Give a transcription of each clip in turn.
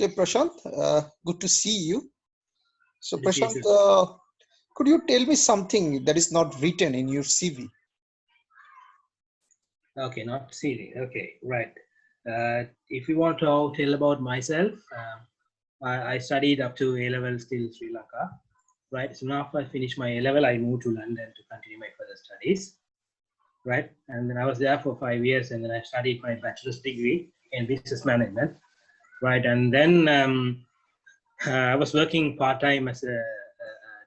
Okay, Prashant, good to see you. So Good to see you, Prashant, sir. could you tell me something that is not written in your CV? Okay, not CV. Okay, right. If you want to tell about myself, I studied up to A level still Sri Lanka. Right. So after I finished my A level, I moved to London to continue my further studies. Right. And then I was there for 5 years, and then I studied my bachelor's degree in business management. Right. And then I was working part time as a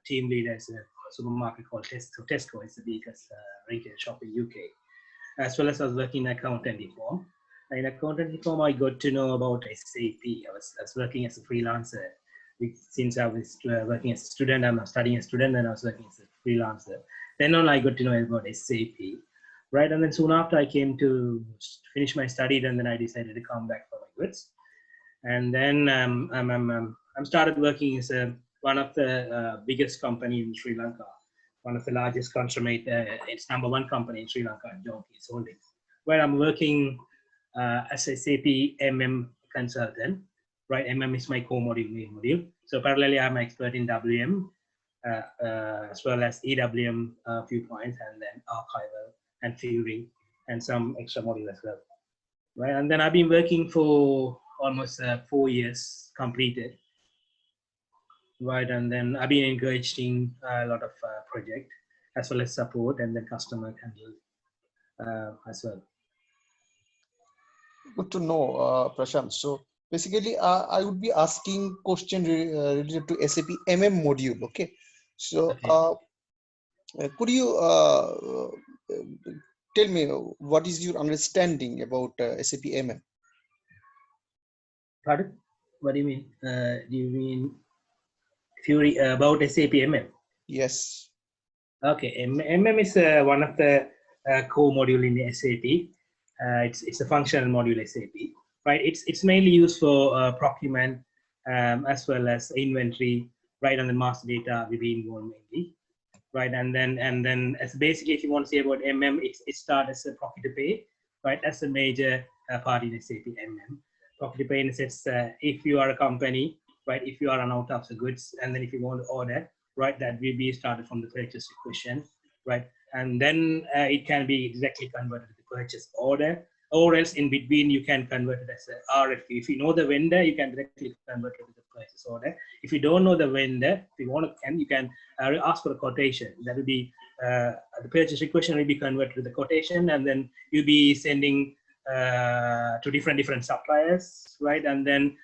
team leader as a supermarket called Tesco. Tesco is the biggest retail shop in UK. As well as I was working in accountancy firm. In accountancy firm, I got to know about SAP. I was working as a freelancer. Since I was working as a student, I'm studying as a student, and I was working as a freelancer. Then on, I got to know about SAP, right? And then soon after, I came to finish my study, and then I decided to come back for my goods. And then I'm started working as one of the biggest company in Sri Lanka, one of the largest consummate. It's #1 company in Sri Lanka, Jonke's Holdings, where I'm working as a SAP MM consultant. Right, MM is my core module. So parallelly, I'm an expert in WM as well as EWM a few points, and then archival and viewing and some extra module as well. Right, and then I've been working for almost 4 years completed. Right, and then I've been engaged in a lot of project as well as support, and then customer handle as well. Good to know, Prashant. So basically, I would be asking question related to SAP MM module. Okay. So Okay. could you tell me what is your understanding about SAP MM? Pardon? What do you mean? Do you mean Fury about SAP MM? Yes. Okay, MM is one of the core module in SAP. It's a functional module SAP, right? It's mainly used for procurement as well as inventory, right? And the master data will be involved mainly, right? And then as basically, if you want to say about MM, it starts as a profit to pay, right? That's a major part in SAP MM. Profit to pay in the sense if you are a company, right? If you are run out of the goods, and then if you want to order, right, that will be started from the purchase requisition, right? And then it can be directly converted to the purchase order, or else in between you can convert it as a RFQ. If you know the vendor, you can directly convert it to the purchase order. If you don't know the vendor, if you want to, you can ask for a quotation. That will be the purchase requisition will be converted to the quotation, and then you'll be sending to different suppliers, right? And then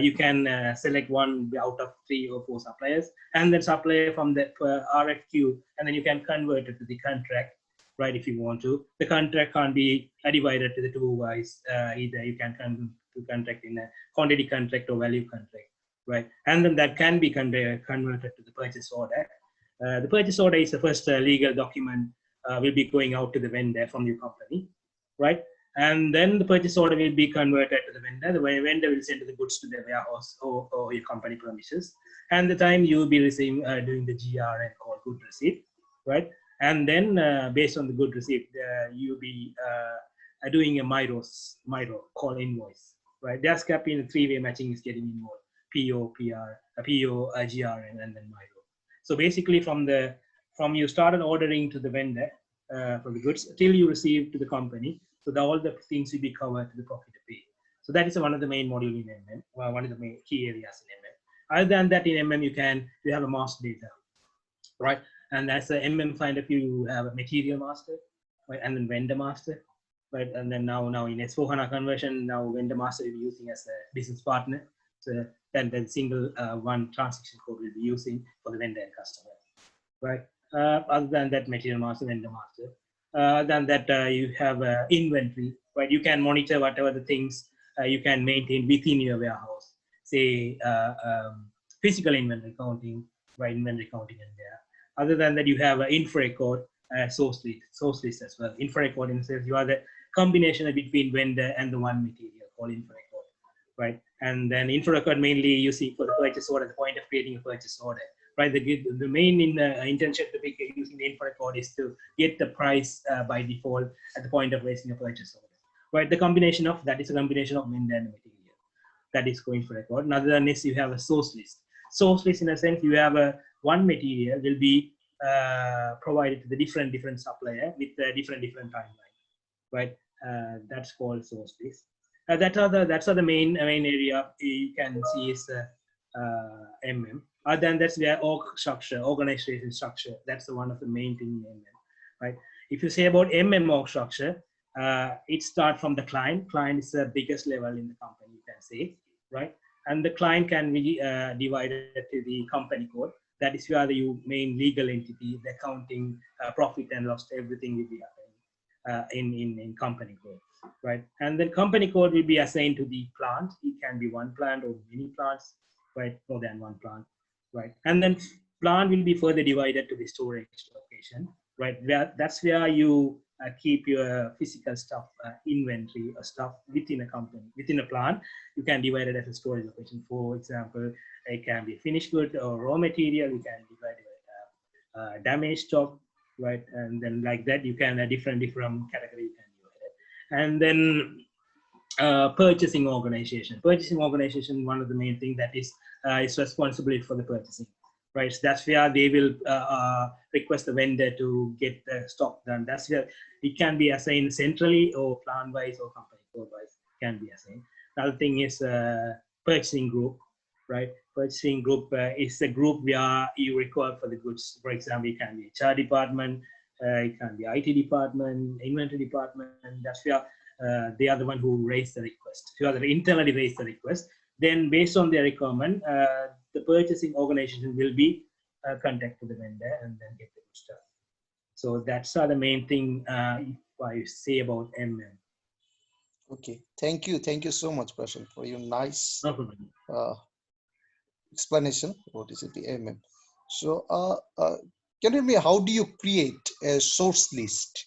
you can select one out of 3 or 4 suppliers, and then supplier from the RFQ, and then you can convert it to the contract, right? If you want to, the contract can't be divided to the 2 ways. Either you can contract in a quantity contract or value contract, right? And then that can be converted to the purchase order. The purchase order is the first legal document will be going out to the vendor from your company, right? And then the purchase order will be converted to the vendor. The vendor will send the goods to the warehouse or your company premises. And the time you will be receiving doing the GRN called good receipt, right? And then based on the good receipt, you'll be doing a Miro call invoice, right? There's cap in 3-way matching is getting involved. PO, PR, PO, GRN, and then Miro. So basically, from you started ordering to the vendor for the goods till you receive to the company. So all the things will be covered to the profit to pay. So that is one of the main module in MM, one of the main key areas in MM. Other than that, in MM, you have a master data, right? And as a MM finder, you have a material master, right? And then vendor master, right? And then now in S4HANA conversion, now vendor master will be using as a business partner. So then the single one transaction code will be using for the vendor and customer, right? Other than that, material master, vendor master. Than that, you have inventory, right? You can monitor whatever the things you can maintain within your warehouse. Say physical inventory counting, right? Inventory counting in there. Other than that, you have info record, source list as well. Info record in the sense you are the combination between vendor and the one material called info record, right? And then info record mainly using for the purchase order, the point of creating a purchase order. Right, the main intention to be using the info record is to get the price by default at the point of raising a purchase order. Right, the combination of that is a combination of vendor and material. that is going for record. Another one is you have a source list. Source list in a sense, you have one material will be provided to the different supplier with a different timeline, right? That's called source list. That's the main area you can see is MM. Other than that's where organization structure. That's one of the main thing in MM, right? If you say about MM org structure, it starts from the client. Client is the biggest level in the company, you can say, right? And the client can be divided to the company code. That is where the main legal entity, the accounting, profit and loss, everything will be happening in company code, right? And then company code will be assigned to the plant. It can be one plant or many plants, right? More than one plant, right? And then plant will be further divided to the storage location, right? That's where you keep your physical stuff, inventory or stuff within a company, within a plant. You can divide it as a storage location. For example, it can be finished good or raw material. You can divide it damaged stock, right? And then like that, you can different category you can divide it. And then purchasing organization. Purchasing organization, one of the main things that is responsibility for the purchasing, right? So that's where they will request the vendor to get the stock done. That's where it can be assigned centrally or plant wise or company code wise can be assigned. Another thing is purchasing group, right? Purchasing group is a group where you require for the goods. For example, it can be HR department, it can be IT department, inventory department. That's where they are the one who raised the request. Who are internally raised the request. Then based on their requirement, the purchasing organization will be contact to the vendor and then get the good stuff. So that's the main thing I say about MM. Okay, thank you so much, Prashant, for your nice No problem. explanation. What is it, the MM? So, can you tell me how do you create a source list?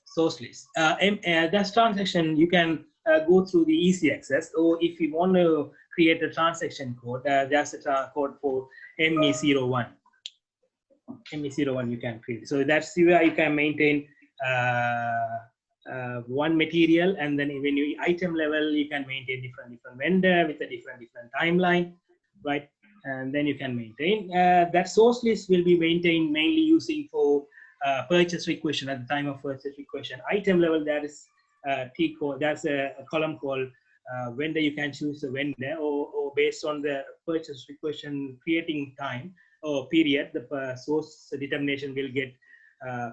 Source list. That's transaction. You can go through the easy access, or if you want to create a transaction code, there's a code for ME01. ME01 you can create. So that's where you can maintain one material, and then when you item level, you can maintain different vendor with a different timeline, right? And then you can maintain that source list will be maintained mainly using for purchase request at the time of purchase request. Item level, that is tcode. That's a column called vendor. You can choose a vendor, or based on the purchase request creating time or period, the source determination will get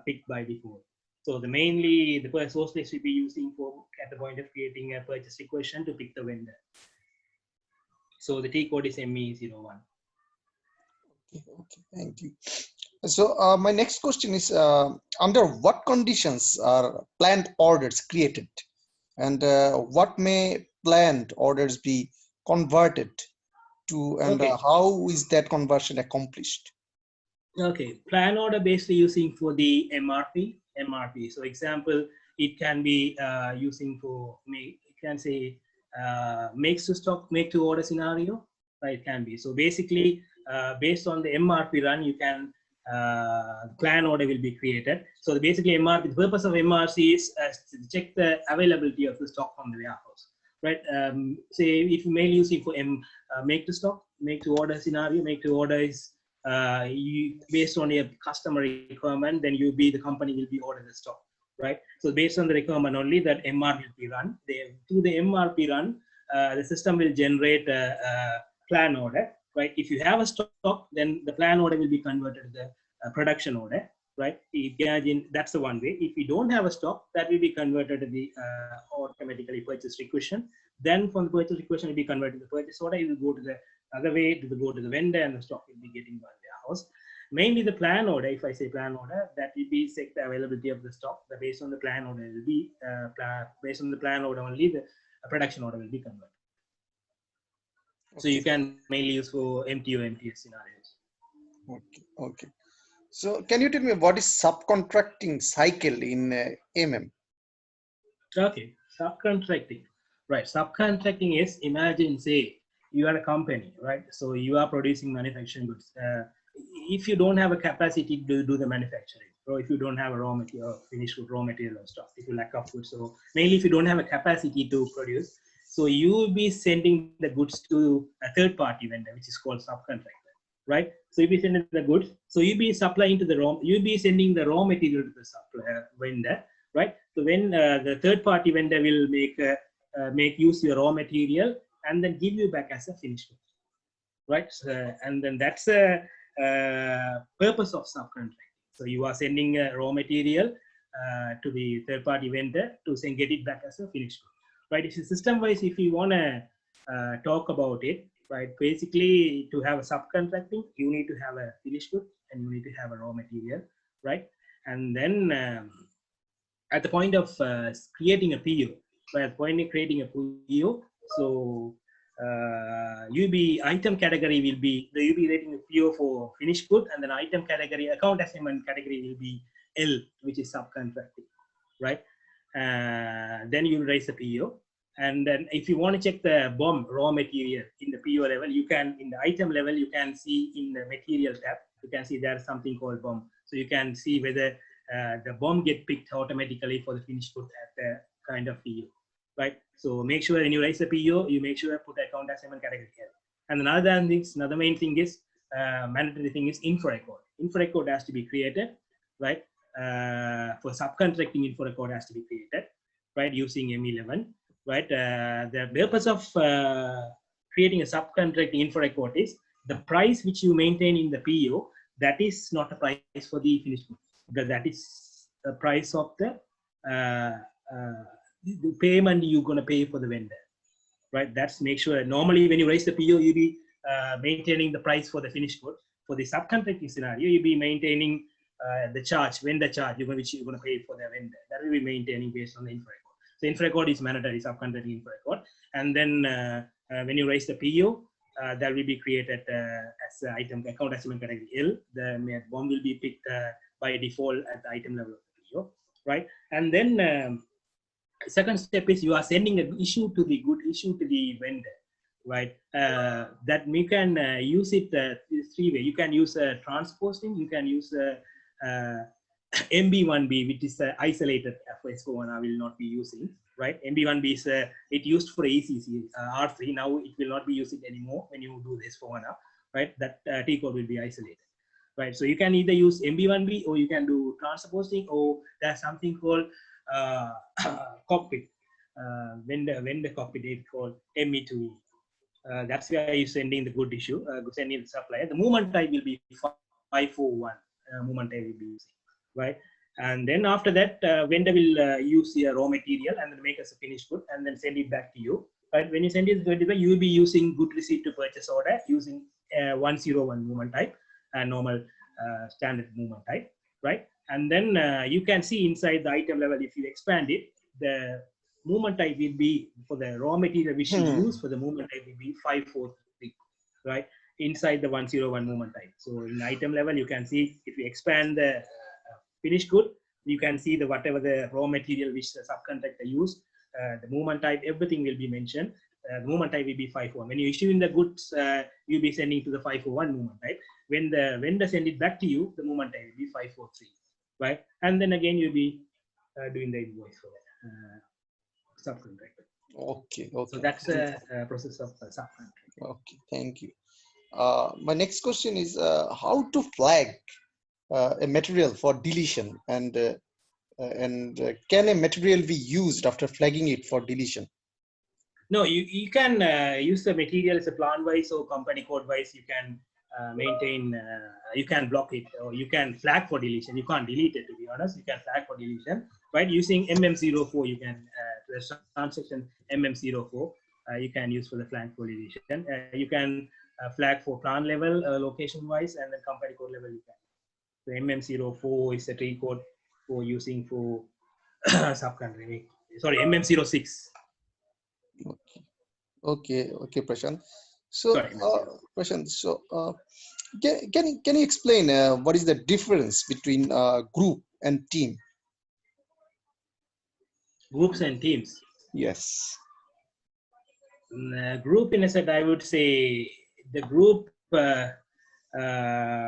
picked by default. So mainly the source list will be using for at the point of creating a purchase request to pick the vendor. So the T code is ME01. Okay, thank you. So my next question is, under what conditions are planned orders created, and what may planned orders be converted to, and how is that conversion accomplished? Okay, plan order basically using for the MRP. So example, it can be using for you can say makes to stock, make to order scenario, right? It can be. So basically, based on the MRP run, you can plan order will be created. So basically, MRP, the purpose of MRC is to check the availability of the stock from the warehouse, right? Say if you mainly using for make to stock, make to order scenario, make to order is you based on your customer requirement, then the company will be order the stock, right? So based on the requirement only, that MRP will be run. Through the MRP run, the system will generate a plan order, right? If you have a stock, then the plan order will be converted to the production order, right? That's the one way. If you don't have a stock, that will be converted to the automatically purchase request. Then from the purchase request, it will be converted to the purchase order. It will go to the other way, go to the vendor, and the stock will be getting by the warehouse. Mainly the plan order, if I say plan order, that will be check the availability of the stock. Based on the plan order will be based on the plan order only, the production order will be converted. So you can mainly use for MTO, MTS scenarios. Okay. So can you tell me what is subcontracting cycle in MM? Okay, subcontracting. Right, subcontracting is, imagine, say, you are a company, right? So you are producing manufacturing goods. If you don't have a capacity to do the manufacturing, or if you don't have a raw material, finished raw material or stuff, if you lack of goods, so mainly if you don't have a capacity to produce, So you will be sending the goods to a third party vendor, which is called subcontractor, right? So you'll be sending the goods. So you'll be supplying to the raw, you'll be sending the raw material to the supplier vendor, right? So when the third party vendor will make use your raw material and then give you back as a finished good, right? So, and then that's a purpose of subcontracting. So you are sending raw material to the third party vendor to say, get it back as a finished good, right? If system wise, if you want to talk about it, right, basically to have a subcontracting, you need to have a finished good and you need to have a raw material, right? And then at the point of creating a PO, right, at the point of creating a PO, so UB item category will be the UB rating a PO for finished good, and then item category, account assignment category will be L, which is subcontracting, right? Then you raise the PO, and then if you want to check the BOM raw material in the PO level, you can, in the item level, you can see in the material tab, you can see there's something called BOM. So you can see whether the BOM get picked automatically for the finished good at the kind of PO, right? So make sure when you raise the PO, you make sure you put account assignment category here. And another main thing is, mandatory thing is info record. Info record has to be created, right? For subcontracting, info record has to be created, right? Using M11, right? The purpose of creating a subcontracting info record is the price which you maintain in the PO, that is not a price for the finished good, because that is the price of the payment you're going to pay for the vendor, right? That's make sure normally when you raise the PO, you'll be maintaining the price for the finished good. For the subcontracting scenario, you'll be maintaining the charge, vendor charge, which you're going to pay for the vendor. That will be maintaining based on the info record. So info record is mandatory, subcontracting info record. And then when you raise the PO, that will be created as item account assignment category L. The BOM will be picked by default at the item level of the PO, right? And then second step is you are sending an issue to the good issue to the vendor, right? That we can use it three ways. You can use transposting, you can use MB1B, which is isolated for S4 I will not be using, right? MB1B is it used for ACC R3. Now it will not be used anymore when you do this for right? That tcode will be isolated, right? So you can either use MB1B or you can do transposting, or there's something called cockpit, vendor cockpit, it's called ME2E. That's where you're sending the good issue, sending the supplier. The movement type will be 541 movement type will be using, right? And then after that, vendor will use your raw material and then make us a finished good and then send it back to you. Right? When you send it to you will be using good receipt to purchase order using 101 movement type and normal standard movement type, right? And then you can see inside the item level, if you expand it, the movement type will be for the raw material which you use for the movement type will be 543, right? Inside the 101 movement type. So in item level, you can see if you expand the finished good, you can see the whatever the raw material which the subcontractor used, the movement type, everything will be mentioned. The movement type will be 541. When you issue in the goods, you'll be sending to the 541 movement type. When the vendor send it back to you, the movement type will be 543, right? And then again, you'll be doing the invoice for the subcontractor. Okay, okay. So that's the process of subcontracting. Okay, thank you. My next question is how to flag a material for deletion, and can a material be used after flagging it for deletion? No, you can use the material as a plan wise or company code wise. You can maintain, you can block it, or you can flag for deletion. You can't delete it, to be honest. You can flag for deletion, right? Using MM04, you can, the transaction MM04, you can use for the flag for deletion. You can flag for plan level, location wise, and then company code level you can. So MM04 is a tree code for using for subcontracting. Sorry, MM06. Okay, Prashant. So, Prashant, so can you explain what is the difference between group and team? Groups and teams. Yes. Group, in a set, I would say the group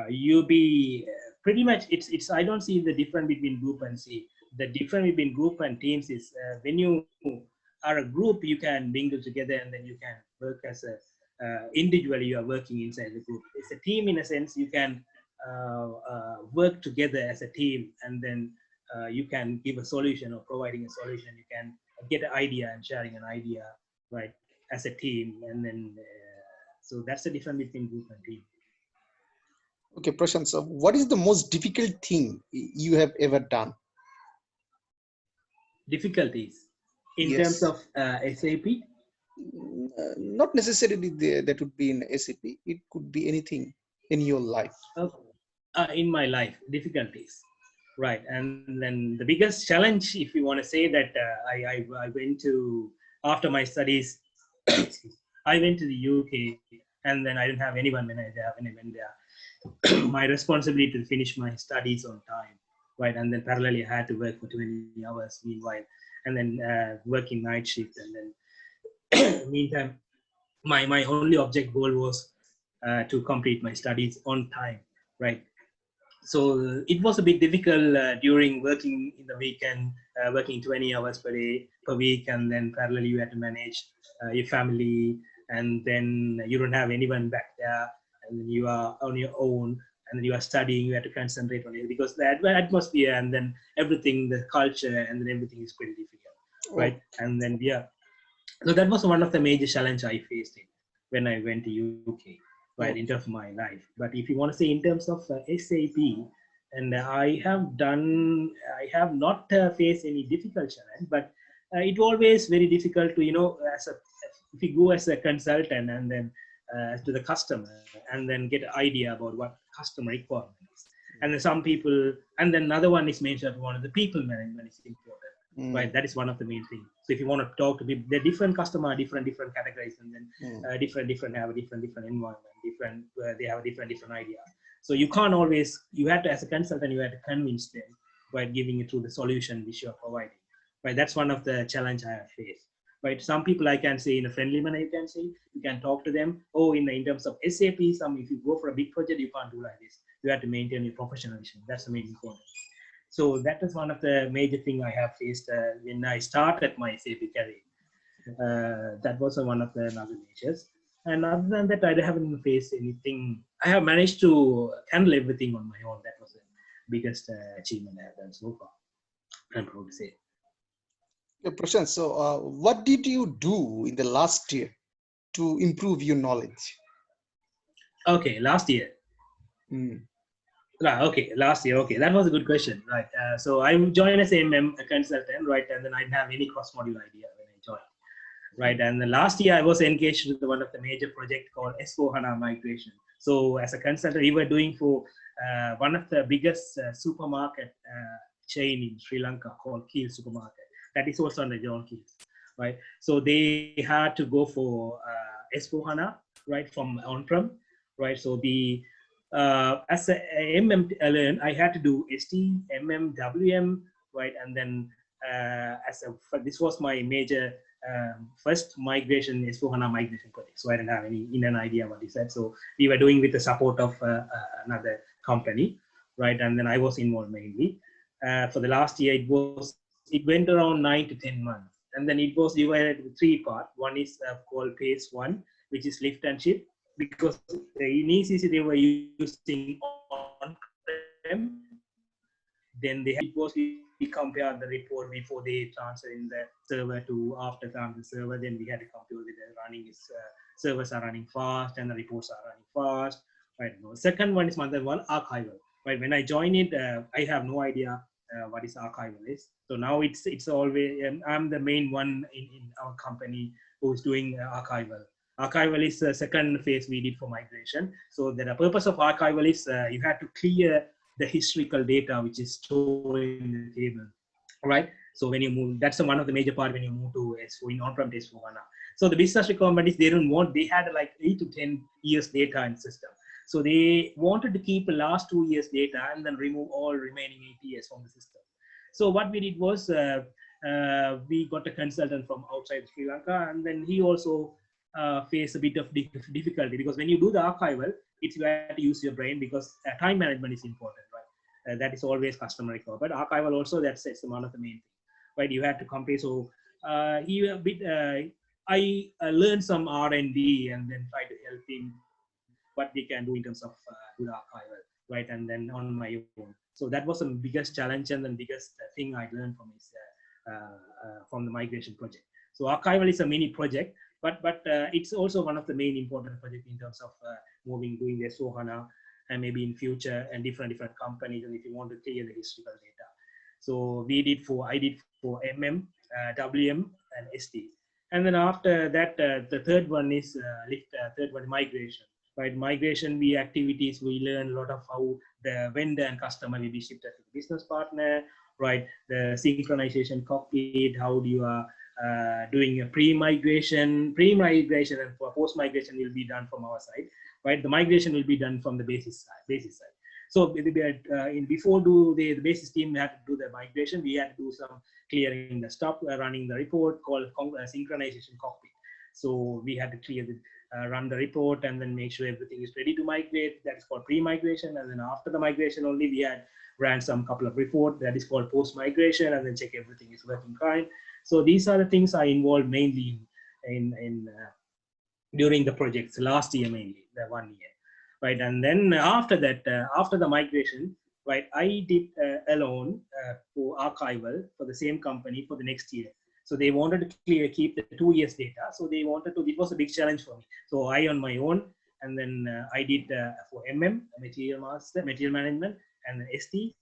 you be pretty much it's I don't see the difference between group and team. The difference between group and teams is when you are a group, you can mingle together and then you can work as a individually. You are working inside the group. It's a team in a sense. You can work together as a team, and then you can give a solution or providing a solution. You can get an idea and sharing an idea, right, as a team, and then so that's the difference between group and team. Okay, Prashant, so what is the most difficult thing you have ever done? Difficulties in terms Yes. of SAP. Not necessarily that would be in SAP. It could be anything in your life. In my life, difficulties, right? And then the biggest challenge, if you want to say that, I went to, after my studies, I went to the UK, and then I didn't have anyone when I went there. My responsibility to finish my studies on time, right? And then parallelly, I had to work for 20 hours meanwhile, and then working night shift, and then meantime, my only object goal was to complete my studies on time, right? So it was a bit difficult during working in the weekend, working 20 hours per week, and then parallelly you had to manage your family, and then you don't have anyone back there, and then you are on your own, and then you are studying. You have to concentrate on it because the atmosphere and then everything, the culture, and then everything is pretty difficult, Oh, right? And then yeah, so that was one of the major challenge I faced when I went to UK, right, oh, into my life. But if you want to say in terms of SAP, and I have not faced any difficult challenge, but it always very difficult to, if you go as a consultant and then to the customer and then get an idea about what customer requirement is. And then some people, and then another one is mentioned, one of the people management is important, right? That is one of the main things. So if you want to talk to people, they're different customer, different categories, and then different have a different environment, they have a different idea. So you can't always, you have to, as a consultant, you have to convince them by giving it through the solution which you're providing, right? That's one of the challenge I have faced, right? Some people I can say in a friendly manner, you can talk to them. Oh, in terms of SAP, if you go for a big project, you can't do like this. You have to maintain your professionalism. That's the main important. So that is one of the major thing I have faced when I started my SAP career. That was one of the another measures. And other than that, I haven't faced anything. I have managed to handle everything on my own. That was the biggest achievement I have done so far, I'm proud to say. yeah, Prashant, so what did you do in the last year to improve your knowledge? Okay, last year. Okay, last year. Okay, that was a good question, right? So I joined as a MM consultant, right? And then I didn't have any cross-module idea when I joined, right? And the last year I was engaged with one of the major project called S4HANA migration. So as a consultant, we were doing for one of the biggest supermarket chain in Sri Lanka called Keel Supermarket. That is also under John Keel, right? So they had to go for S4HANA, right, from on-prem, right? So as a MM alone, I had to do SD, MM, WM, right? And then this was my major first migration, S4HANA migration project. So I didn't have any idea what he said. So we were doing with the support of another company, right? And then I was involved mainly. For the last year, it went around 9 to 10 months. And then it was divided into three parts. One is called phase one, which is lift and shift, because in ECC they were using on-prem. Then we compared the report before they transfer in the server to after transfer the server. Then we had to compare with the running servers are running fast and the reports are running fast. Right. Second one is mother one, archival. Right. When I joined it, I have no idea what is archival is. So now it's always I'm the main one in our company who's doing archival. Archival is the second phase we did for migration. So the purpose of archival is you have to clear the historical data which is stored in the table, right? So when you move, that's one of the major part when you move to S4 in on-prem to S4HANA. So the business requirement is they had like 8 to 10 years data in system. So they wanted to keep the last 2 years data and then remove all remaining 8 years from the system. So what we did was we got a consultant from outside Sri Lanka, and then he also face a bit of difficulty, because when you do the archival, you have to use your brain, because time management is important, right? That is always customer required. But archival also, that's one of the main things, right? You have to compare. So he a bit. I learned some R&D and then try to help him what we can do in terms of good archival, right? And then on my own. So that was the biggest challenge and the biggest thing I learned from the migration project. So archival is a mini project, but it's also one of the main important projects in terms of doing the S/4HANA, and maybe in future and different companies, and if you want to clear the historical data. So I did for MM, WM, and SD. And then after that, the third one is third one migration. Right, migration activities. We learn a lot of how the vendor and customer will be shifted to the business partner. Right, the synchronization cockpit. How do you are doing a pre-migration and for post-migration will be done from our side. Right, the migration will be done from the basis side. So before the basis team had to do the migration, we had to do some clearing the stuff, running the report called synchronization cockpit. So we had to clear run the report and then make sure everything is ready to migrate. That is called pre-migration. And then after the migration only, we had ran some couple of reports that is called post-migration, and then check everything is working fine. So these are the things I involved mainly in during the projects last year, mainly the 1 year. Right, and then after that, after the migration, right, I did alone for archival for the same company for the next year. So they wanted to keep the 2 years data. So they wanted to. It was a big challenge for me. So I on my own, and then I did for MM, material management, and then SD,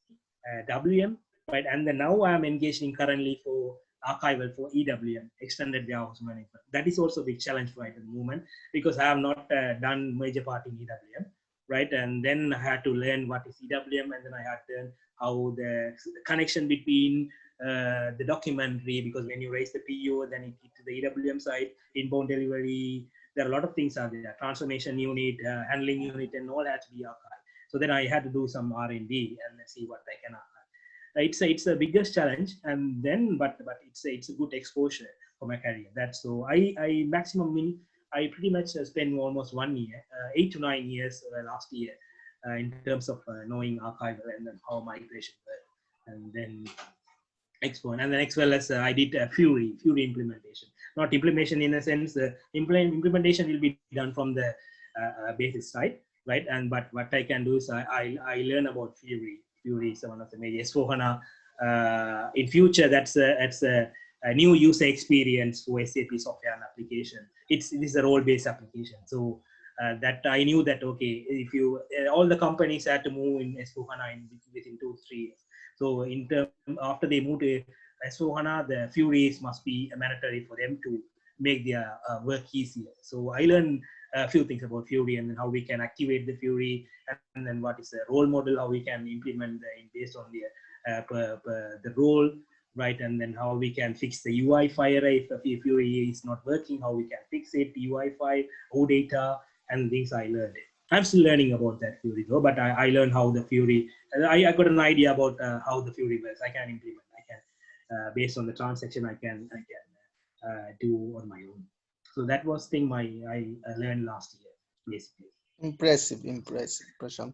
WM, right, and then now I am engaging currently for archival for EWM, extended warehouse management. That is also a big challenge right at the moment, because I have not done major part in EWM, right? And then I had to learn what is EWM, and then I had to learn how the connection between the documentary, because when you raise the PO, then it hits the EWM side, inbound delivery, there are a lot of things are there, transformation unit, handling unit, and all had to be archived. So then I had to do some R&D and see what I can archive. It's a biggest challenge, and then but it's a good exposure for my career. That's so I maximum I pretty much spent almost 1 year, 8 to 9 years last year in terms of knowing archival and then how migration works, and then Expo, and then as well as I did Fury implementation. Not implementation in a sense, implementation will be done from the basis side, right? And but what I can do is I learn about Fury. Fury is one of the major S/4HANA. In future, that's a new user experience for SAP software and application. It is a role-based application. So that I knew that okay, if you all the companies had to move in S/4HANA within 2 to 3 years. So in term after they move to S/4HANA, the Furies must be mandatory for them to make their work easier. So I learned a few things about Fury, and then how we can activate the Fury, and then what is the role model, how we can implement based on the role, right? And then how we can fix the UI file if the Fury is not working, how we can fix it, UI file, OData, and things I learned. I'm still learning about that Fury though, but I learned how the Fury, I got an idea about how the Fury works. I can implement, I can, based on the transaction, I can do on my own. So that was thing I learned last year, basically. Impressive, Prashant.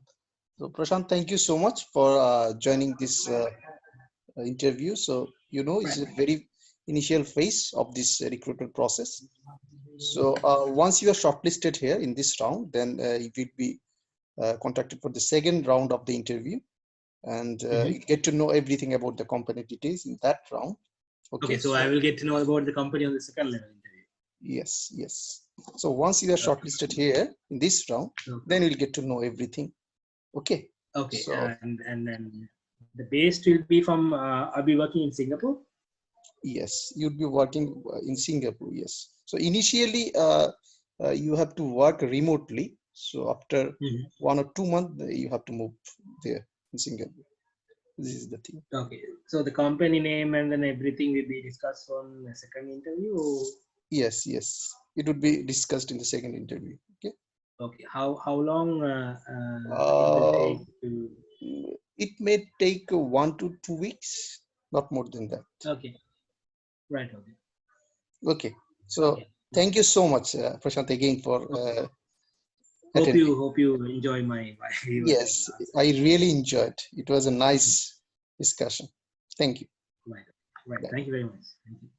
So Prashant, thank you so much for joining this interview. So, it's a very initial phase of this recruitment process. So once you are shortlisted here in this round, then you will be contacted for the second round of the interview, and you get to know everything about the company details in that round. Okay, so I will get to know about the company on the second level interview. Yes. So once you are shortlisted here in this round, then you'll get to know everything. Okay. So, and then the base will be from, I'll be working in Singapore? Yes, you'll be working in Singapore, yes. So initially, you have to work remotely. So after 1 or 2 months, you have to move there in Singapore. This is the thing. Okay, so the company name and then everything will be discussed on the second interview? Or? Yes. It would be discussed in the second interview. Okay. Okay, how long it will take to? It may take 1 to 2 weeks, not more than that. Okay, right. Okay. So thank you so much, Prashant, again for. Hope you enjoy my Yes, I really enjoyed. It was a nice discussion. Thank you. Right. Thank you very much. Thank you.